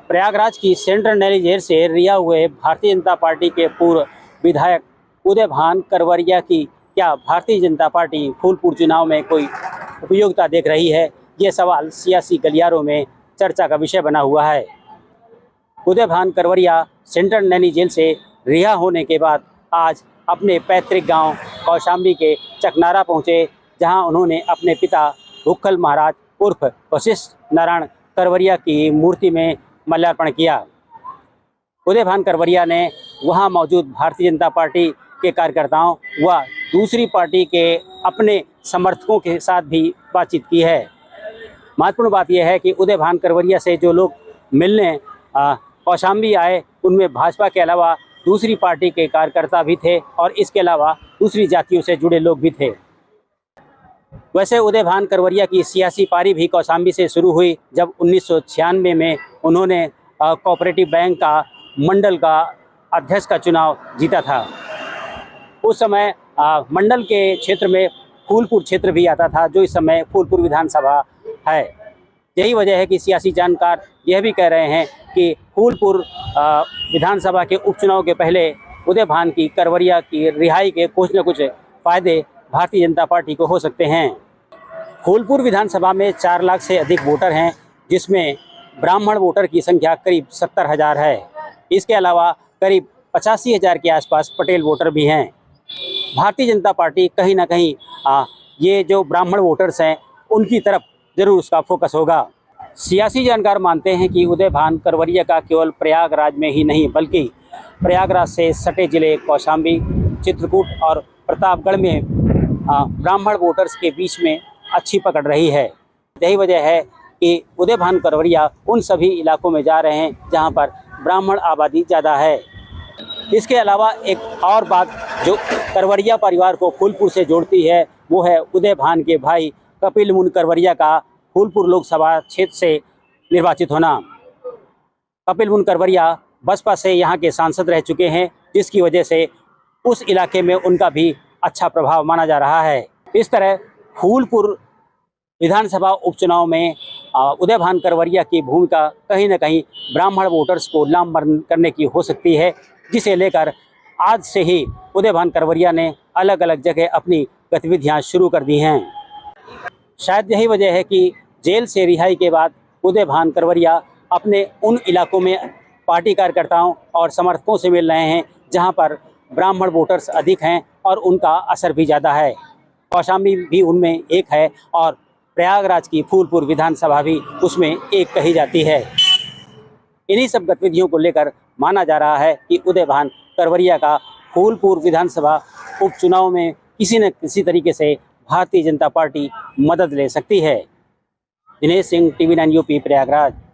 प्रयागराज की central Nelly jail से रिहा हुए भारतीय जनता पार्टी के पूर्व विधायक उदय भान करवरिया की क्या भारतीय जनता पार्टी फूलपुर चुनाव में कोई उपयोगिता देख रही है, ये सवाल सियासी गलियारों में चर्चा का विषय बना हुआ है। उदय भान करवरिया सेंट्रल नैनी जेल से रिहा होने के बाद आज अपने पैतृक गांव कौशाम्बी के चकनारा पहुंचे, जहां उन्होंने अपने पिता भुक्खल महाराज उर्फ वशिष्ठ नारायण करवरिया की मूर्ति में माल्यार्पण किया। उदय भान करवरिया ने वहां मौजूद भारतीय जनता पार्टी के कार्यकर्ताओं व दूसरी पार्टी के अपने समर्थकों के साथ भी बातचीत की है। महत्वपूर्ण बात यह है कि उदय भान करवरिया से जो लोग मिलने कौशाम्बी आए, उनमें भाजपा के अलावा दूसरी पार्टी के कार्यकर्ता भी थे और इसके अलावा दूसरी जातियों से जुड़े लोग भी थे। वैसे उदय भान करवरिया की सियासी पारी भी कौशाम्बी से शुरू हुई, जब 1996 में उन्होंने कोऑपरेटिव बैंक का मंडल का अध्यक्ष का चुनाव जीता था। उस समय मंडल के क्षेत्र में फूलपुर क्षेत्र भी आता था, जो इस समय फूलपुर विधानसभा है। यही वजह है कि सियासी जानकार यह भी कह रहे हैं कि फूलपुर विधानसभा के उपचुनाव के पहले उदय भान की करवरिया की रिहाई के कुछ न कुछ फायदे भारतीय जनता पार्टी को हो सकते हैं। फूलपुर विधानसभा में 4 लाख से अधिक वोटर हैं, जिसमें ब्राह्मण वोटर की संख्या करीब 70,000 है। इसके अलावा करीब 85,000 के आसपास पटेल वोटर भी हैं। भारतीय जनता पार्टी कहीं ना कहीं ये जो ब्राह्मण वोटर्स हैं, उनकी तरफ जरूर उसका फोकस होगा। सियासी जानकार मानते हैं कि उदय भान करवरिया का केवल प्रयागराज में ही नहीं, बल्कि प्रयागराज से सटे जिले कौशाम्बी, चित्रकूट और प्रतापगढ़ में ब्राह्मण वोटर्स के बीच में अच्छी पकड़ रही है। यही वजह है कि उदय भान करवरिया उन सभी इलाकों में जा रहे हैं जहां पर ब्राह्मण आबादी ज़्यादा है। इसके अलावा एक और बात जो करवरिया परिवार को फूलपुर से जोड़ती है, वो है उदय भान के भाई कपिल मुन करवरिया का फूलपुर लोकसभा क्षेत्र से निर्वाचित होना। कपिल मुन करवरिया बसपा से यहाँ के सांसद रह चुके हैं, जिसकी वजह से उस इलाके में उनका भी अच्छा प्रभाव माना जा रहा है। इस तरह फूलपुर विधानसभा उपचुनाव में उदय भान करवरिया की भूमिका कहीं न कहीं ब्राह्मण वोटर्स को लामबंद करने की हो सकती है, जिसे लेकर आज से ही उदय भान करवरिया ने अलग अलग जगह अपनी गतिविधियां शुरू कर दी हैं। शायद यही वजह है कि जेल से रिहाई के बाद उदय भान करवरिया अपने उन इलाकों में पार्टी कार्यकर्ताओं और समर्थकों से मिल रहे हैं जहां पर ब्राह्मण वोटर्स अधिक हैं और उनका असर भी ज़्यादा है। कौशाम्बी भी उनमें एक है और प्रयागराज की फूलपुर विधानसभा भी उसमें एक कही जाती है। इन्हीं सब गतिविधियों को लेकर माना जा रहा है कि उदय भान करवरिया का फूलपुर विधानसभा उपचुनाव में किसी न किसी तरीके से भारतीय जनता पार्टी मदद ले सकती है। Dinesh Singh, TV9 UP, Prayagraj.